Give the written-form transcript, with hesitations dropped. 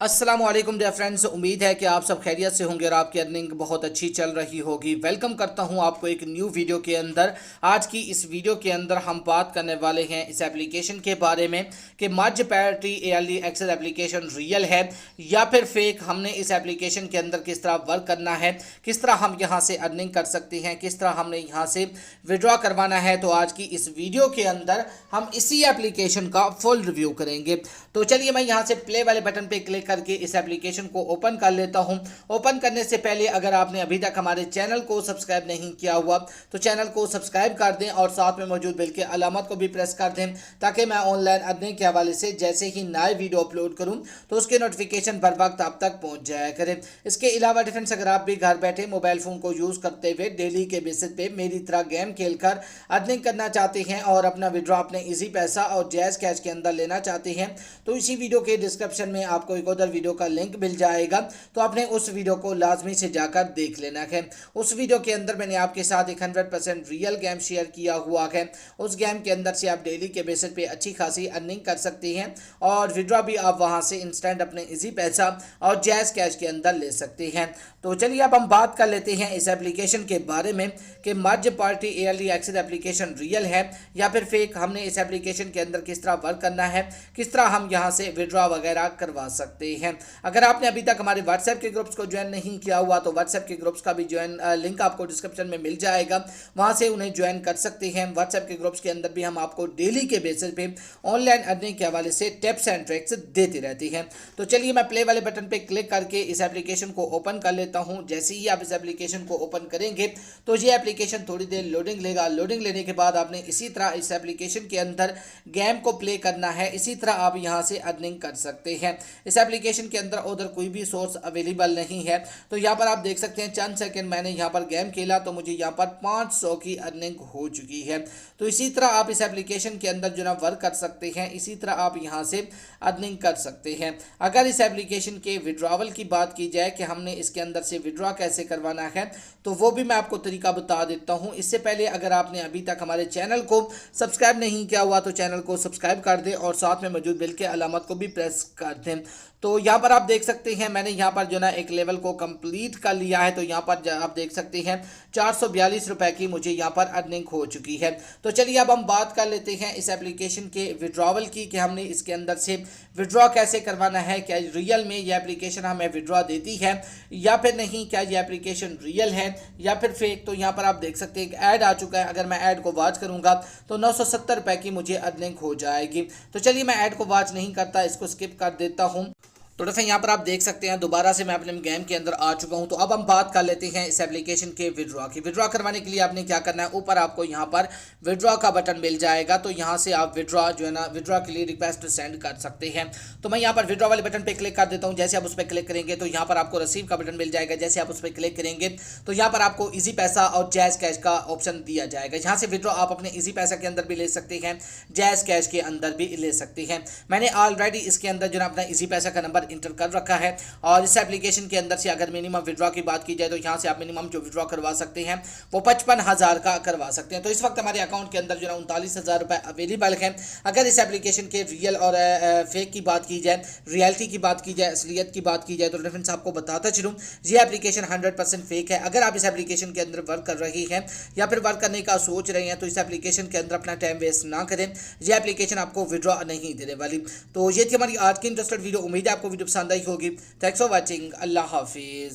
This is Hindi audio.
अस्सलाम वालेकुम डियर फ्रेंड्स, उम्मीद है कि आप सब खैरियत से होंगे और आपकी अर्निंग बहुत अच्छी चल रही होगी। वेलकम करता हूं आपको एक न्यू वीडियो के अंदर। आज की इस वीडियो के अंदर हम बात करने वाले हैं इस एप्लीकेशन के बारे में कि merge parity early access application real है या फिर फेक। हमने इस एप्लीकेशन के अंदर किस तरह वर्क करना है, किस तरह हम यहां से अर्निंग कर सकते हैं, किस तरह हमने यहां से विड्रॉ करवाना है। तो आज की इस वीडियो के अंदर हम इसी एप्लीकेशन का फुल रिव्यू करेंगे। तो चलिए मैं यहां से प्ले वाले बटन पे क्लिक करके इस एप्लीकेशन को ओपन कर लेता हूं। ओपन करने से पहले अगर आपने अभी तक हमारे चैनल को सब्सक्राइब नहीं किया हुआ तो चैनल को सब्सक्राइब कर दें और साथ में मौजूद बेल के अलामत को भी प्रेस कर दें ताकि मैं ऑनलाइन अर्निंग के हवाले से जैसे ही नए वीडियो अपलोड करूं तो उसके नोटिफिकेशन बर वक्त आप तक पहुंच जाया करें। इसके अलावा डिफरेंस अगर आप भी घर बैठे मोबाइल फ़ोन को यूज़ करते हुए डेली के बेसिस पे मेरी तरह गेम खेलकर अर्निंग करना चाहते हैं और अपना विड्रॉ अपने इजी पैसा और जैज़ कैश के अंदर लेना चाहते हैं तो इसी वीडियो के डिस्क्रिप्शन में आपको एक उधर वीडियो का लिंक मिल जाएगा। तो आपने उस वीडियो को लाजमी से जाकर देख लेना है। उस वीडियो के अंदर मैंने आपके साथ एक 100% रियल गेम शेयर किया हुआ है। उस गेम के अंदर से आप डेली के बेसिस पे अच्छी खासी अर्निंग कर सकते हैं और विड्रॉ भी आप वहां से इंस्टेंट अपने इजी पैसा और जैज़ कैश के अंदर ले सकते हैं। तो चलिए अब हम बात कर लेते हैं इस एप्लीकेशन के बारे में कि merge party early access application real है या फिर फेक। हमने इस एप्लीकेशन के अंदर किस तरह वर्क करना है, किस तरह हम यहाँ से विड्रॉ वगैरह करवा सकते हैं। अगर आपने अभी तक हमारे व्हाट्सएप के ग्रुप्स को ज्वाइन नहीं किया हुआ तो व्हाट्सएप के ग्रुप्स का भी ज्वाइन लिंक आपको डिस्क्रिप्शन में मिल जाएगा, वहाँ से उन्हें ज्वाइन कर सकते हैं। व्हाट्सएप के ग्रुप्स के अंदर भी हम आपको डेली के बेसिस पे ऑनलाइन अर्निंग के हवाले से टिप्स एंड ट्रिक्स देते रहते हैं। तो चलिए मैं प्ले वाले बटन पर क्लिक करके इस एप्लीकेशन को ओपन कर लेता हूँ। जैसे ही आप इस एप्लीकेशन को ओपन करेंगे तो ये एप्लीकेशन थोड़ी देर लोडिंग लेगा। लोडिंग लेने के बाद आपने इसी तरह इस एप्लीकेशन के अंदर गेम को प्ले करना है। इसी तरह आप यहाँ से अर्निंग कर सकते हैं। इस एप्लीकेशन के अंदर उधर कोई भी सोर्स अवेलेबल नहीं है। तो यहाँ पर आप देख सकते हैं चंद सेकंड मैंने यहाँ पर गेम खेला तो मुझे यहाँ पर 500 की अर्निंग हो चुकी है। तो इसी तरह आप इस एप्लीकेशन के अंदर जो ना वर्क कर सकते हैं, इसी तरह आप यहाँ से अर्निंग कर सकते हैं। अगर इस एप्लीकेशन के विड्रॉवल की बात की जाए कि हमने इसके अंदर से विड्रॉ कैसे करवाना है तो वो भी मैं आपको तरीका बता देता हूँ। इससे पहले अगर आपने अभी तक हमारे चैनल को सब्सक्राइब नहीं किया हुआ तो चैनल को सब्सक्राइब कर दें और साथ में मौजूद बेल के अलामत को भी प्रेस कर दें। तो यहाँ पर आप देख सकते हैं मैंने यहाँ पर जो ना एक लेवल को कंप्लीट कर लिया है। तो यहाँ पर आप देख सकते हैं 442 रुपए की मुझे यहाँ पर अर्निंग हो चुकी है। तो चलिए अब हम बात कर लेते हैं इस एप्लीकेशन के विड्रॉवल की कि हमने इसके अंदर से विड्रॉ कैसे करवाना है। क्या रियल में ये एप्लीकेशन हमें विड्रॉ देती है या फिर नहीं, क्या ये एप्लीकेशन रियल है या फिर फेक। तो यहाँ पर आप देख सकते हैं एक ऐड आ चुका है। अगर मैं ऐड को वॉच करूँगा तो 970 रुपए की मुझे अर्निंग हो जाएगी। तो चलिए मैं ऐड को वॉच नहीं करता, इसको स्किप कर देता हूँ। तो दोस्तों यहाँ पर आप देख सकते हैं दोबारा से मैं अपने गेम के अंदर आ चुका हूँ। तो अब हम बात कर लेते हैं इस एप्लीकेशन के विड्रॉ की। विड्रॉ करवाने के लिए आपने क्या करना है, ऊपर आपको यहाँ पर विड्रॉ का बटन मिल जाएगा। तो यहाँ से आप विड्रॉ जो है ना विड्रॉ के लिए रिक्वेस्ट सेंड कर सकते हैं। तो मैं यहाँ पर विड्रॉ वाले बटन पर क्लिक कर देता हूँ। जैसे आप उस पर क्लिक करेंगे तो यहाँ पर आपको रिसीव का बटन मिल जाएगा। जैसे आप उस पर क्लिक करेंगे तो यहाँ पर आपको ईजी पैसा और जैज़ कैश का ऑप्शन दिया जाएगा। यहाँ से विड्रॉ आप अपने ईजी पैसा के अंदर भी ले सकते हैं, जैज़ कैश के अंदर भी ले सकते हैं। मैंने ऑलरेडी इसके अंदर जो ना अपना ईजी पैसा का नंबर इंटर कर रखा है और इस एप्लीकेशन के अंदर से अगर मिनिमम विड्रॉ की बात की जाए तो यहाँ से आप मिनिमम जो विड्रॉ करवा सकते हैं वो 55,000 का करवा सकते हैं। तो इस वक्त हमारे अकाउंट के अंदर जो है 39,000 रुपए अवेलेबल है। अगर इस एप्लीकेशन के रियल और फेक की बात की जाए, रियलिटी की बात की जाए, असलियत की बात की जाए तो फ्रेंड्स आपको बताता चलूँ ये एप्लीकेशन 100% फेक है। अगर आप इस एप्लीकेशन के अंदर वर्क कर रही हैं या फिर वर्क करने का सोच रहे हैं तो इस एप्लीकेशन के अंदर अपना टाइम वेस्ट ना करें। ये एप्लीकेशन आपको विड्रॉ नहीं देने वाली। तो ये थी हमारी आज की इंटरेस्टेड वीडियो। उम्मीद है आपको वीडियो पसंद आई होगी। Thanks for watching. अल्लाह हाफिज़।